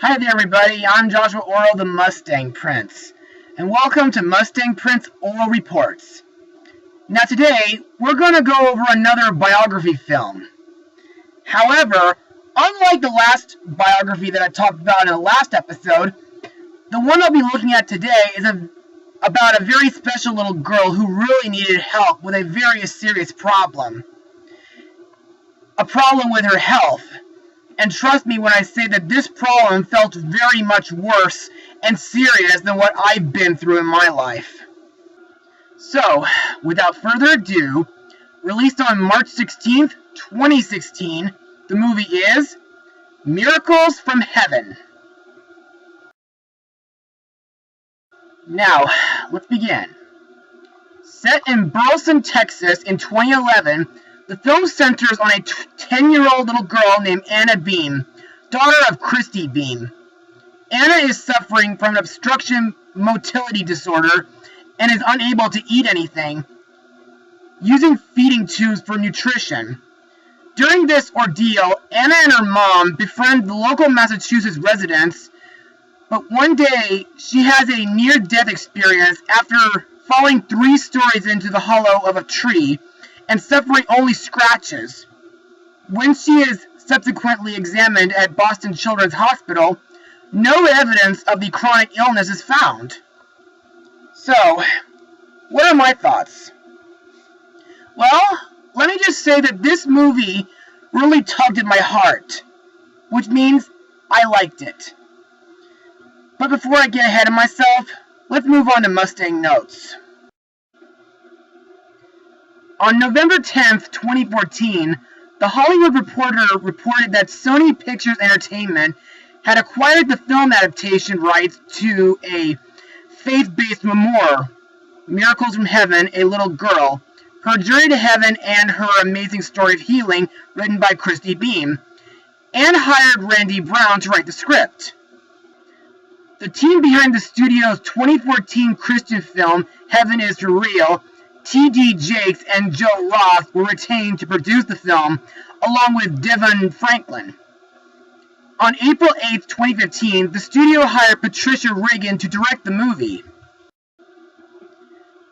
Hi there everybody, I'm Joshua Orro, the Mustang Prince, and welcome to Mustang Prince Oral Reports. Now today, we're going to go over another biography film. However, unlike the last biography that I talked about in the last episode, the one I'll be looking at today is about a very special little girl who really needed help with a very serious problem. A problem with her health. And trust me when I say that this problem felt very much worse and serious than what I've been through in my life. So, without further ado, released on March 16th, 2016, the movie is Miracles from Heaven. Now, let's begin. Set in Burleson, Texas in 2011, the film centers on a 10-year-old little girl named Anna Beam, daughter of Christy Beam. Anna is suffering from an obstruction motility disorder and is unable to eat anything, using feeding tubes for nutrition. During this ordeal, Anna and her mom befriend the local Massachusetts residents, but one day she has a near-death experience after falling 3 stories into the hollow of a tree and suffering only scratches. When she is subsequently examined at Boston Children's Hospital, no evidence of the chronic illness is found. So, what are my thoughts? Well, let me just say that this movie really tugged at my heart, which means I liked it. But before I get ahead of myself, let's move on to Mustang Notes. On November 10th, 2014, The Hollywood Reporter reported that Sony Pictures Entertainment had acquired the film adaptation rights to a faith-based memoir, Miracles from Heaven, A Little Girl, Her Journey to Heaven and Her Amazing Story of Healing, written by Christy Beam, and hired Randy Brown to write the script. The team behind the studio's 2014 Christian film, Heaven is For Real, T.D. Jakes and Joe Roth were retained to produce the film, along with Devon Franklin. On April 8, 2015, the studio hired Patricia Regan to direct the movie.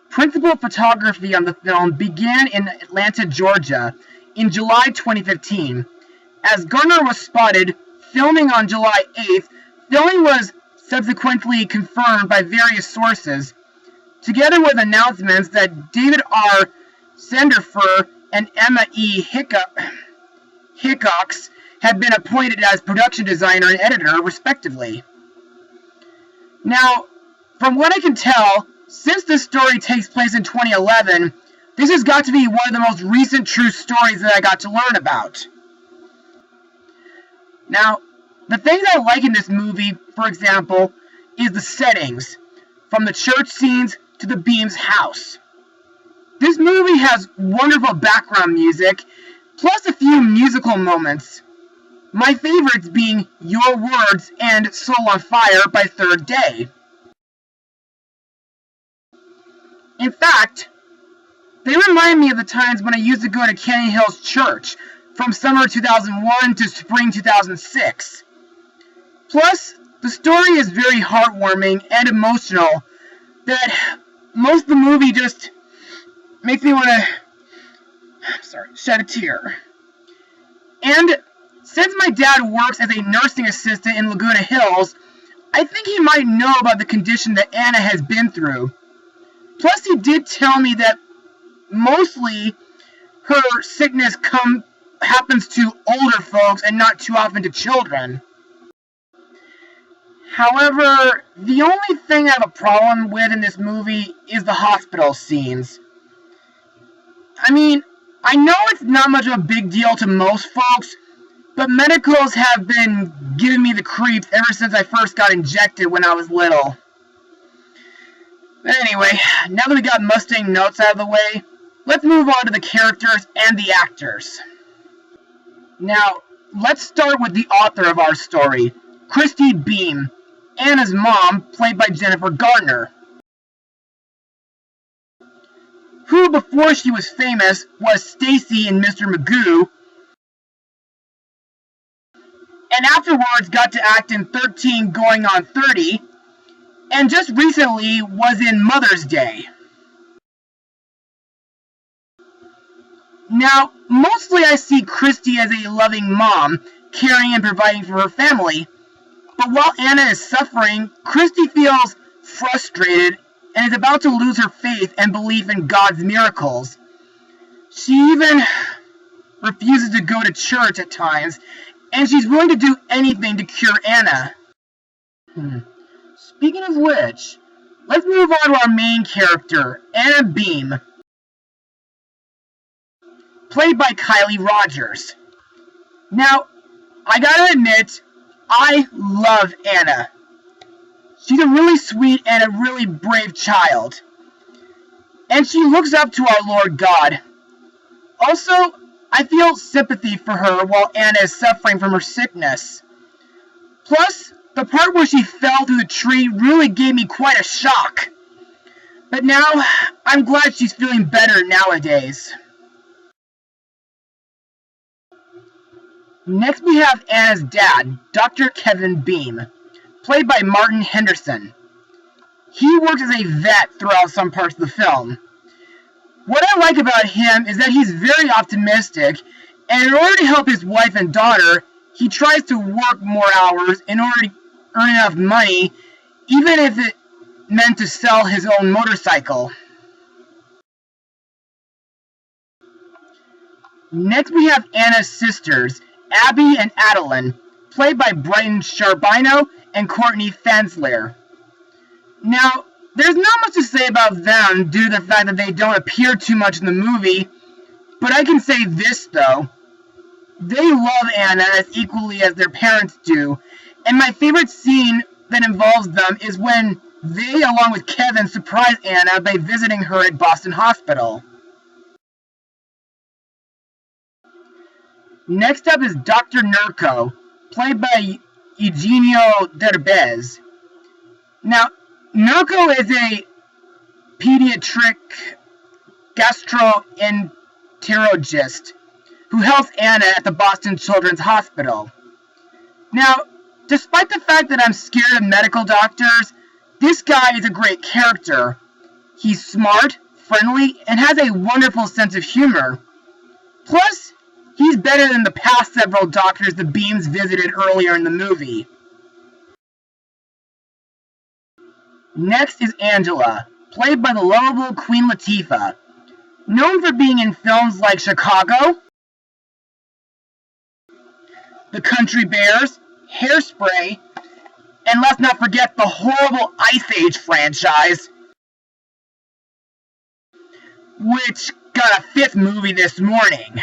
Principal photography on the film began in Atlanta, Georgia, in July 2015. As Garner was spotted filming on July 8th, filming was subsequently confirmed by various sources, together with announcements that David R. Sanderfer and Emma E. Hickox had been appointed as production designer and editor, respectively. Now, from what I can tell, since this story takes place in 2011, this has got to be one of the most recent true stories that I got to learn about. Now, the things I like in this movie, for example, is the settings, from the church scenes to the Beam's house. This movie has wonderful background music, plus a few musical moments. My favorites being Your Words and Soul on Fire by Third Day. In fact, they remind me of the times when I used to go to Canyon Hills Church from summer 2001 to spring 2006. Plus, the story is very heartwarming and emotional that most of the movie just makes me want to, shed a tear. And since my dad works as a nursing assistant in Laguna Hills, I think he might know about the condition that Anna has been through. Plus, he did tell me that mostly her sickness happens to older folks and not too often to children. However, the only thing I have a problem with in this movie is the hospital scenes. I mean, I know it's not much of a big deal to most folks, but medicals have been giving me the creeps ever since I first got injected when I was little. But anyway, now that we got Mustang Notes out of the way, let's move on to the characters and the actors. Now, let's start with the author of our story, Christy Beam, Anna's mom, played by Jennifer Garner, who before she was famous was Stacy in Mr. Magoo, and afterwards got to act in 13 going on 30, and just recently was in Mother's Day. Now, mostly I see Christy as a loving mom, caring and providing for her family, but while Anna is suffering, Christy feels frustrated and is about to lose her faith and belief in God's miracles. She even refuses to go to church at times, and she's willing to do anything to cure Anna. Speaking of which, let's move on to our main character, Anna Beam, played by Kylie Rogers. Now, I gotta admit, I love Anna. She's a really sweet and a really brave child. And she looks up to our Lord God. Also, I feel sympathy for her while Anna is suffering from her sickness. Plus, the part where she fell through the tree really gave me quite a shock. But now, I'm glad she's feeling better nowadays. Next we have Anna's dad, Dr. Kevin Beam, played by Martin Henderson. He works as a vet throughout some parts of the film. What I like about him is that he's very optimistic, and in order to help his wife and daughter, he tries to work more hours in order to earn enough money, even if it meant to sell his own motorcycle. Next we have Anna's sisters, Abby and Adeline, played by Brighton Charbino and Courtney Fansler. Now, there's not much to say about them due to the fact that they don't appear too much in the movie, but I can say this though. They love Anna as equally as their parents do, and my favorite scene that involves them is when they, along with Kevin, surprise Anna by visiting her at Boston Hospital. Next up is Dr. Nurko, played by Eugenio Derbez. Now, Nurko is a pediatric gastroenterologist who helps Anna at the Boston Children's Hospital. Now, despite the fact that I'm scared of medical doctors, this guy is a great character. He's smart, friendly, and has a wonderful sense of humor. Plus, he's better than the past several doctors the Beams visited earlier in the movie. Next is Angela, played by the lovable Queen Latifah, known for being in films like Chicago, The Country Bears, Hairspray, and let's not forget the horrible Ice Age franchise, which got a 5th movie this morning.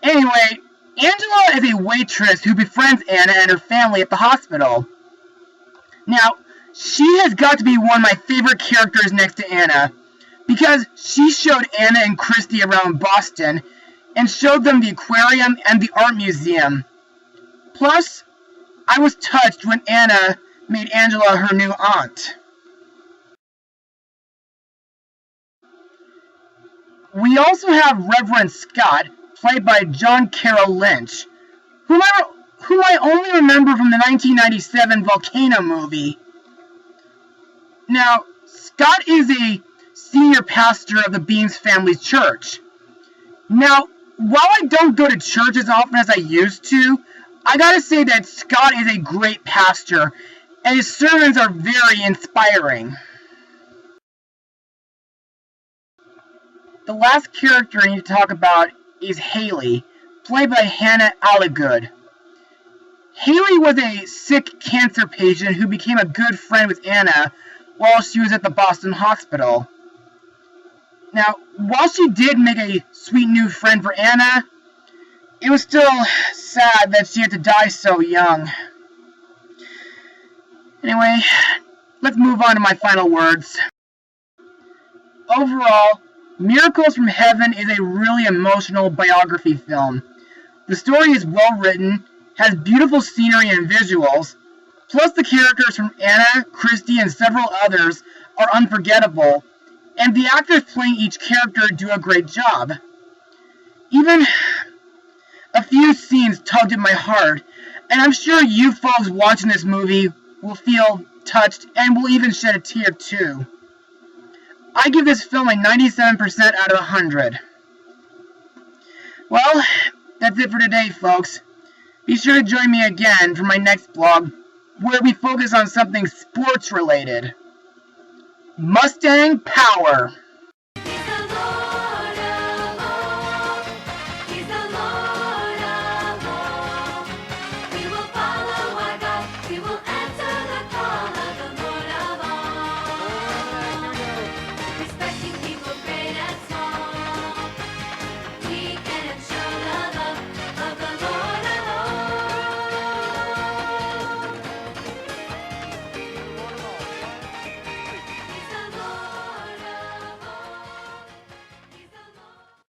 Anyway, Angela is a waitress who befriends Anna and her family at the hospital. Now, she has got to be one of my favorite characters next to Anna, because she showed Anna and Christy around Boston, and showed them the aquarium and the art museum. Plus, I was touched when Anna made Angela her new aunt. We also have Reverend Scott, played by John Carroll Lynch, whom I only remember from the 1997 Volcano movie. Now, Scott is a senior pastor of the Beams family's church. Now, while I don't go to church as often as I used to, I gotta say that Scott is a great pastor, and his sermons are very inspiring. The last character I need to talk about is Haley, played by Hannah Alligood. Haley was a sick cancer patient who became a good friend with Anna while she was at the Boston Hospital. Now, while she did make a sweet new friend for Anna, it was still sad that she had to die so young. Anyway, let's move on to my final words. Overall, Miracles from Heaven is a really emotional biography film. The story is well written, has beautiful scenery and visuals, plus the characters from Anna, Christy, and several others are unforgettable, and the actors playing each character do a great job. Even A few scenes tugged at my heart, and I'm sure you folks watching this movie will feel touched and will even shed a tear too. I give this film a 97% out of 100. Well, that's it for today, folks. Be sure to join me again for my next vlog, where we focus on something sports related. Mustang Power!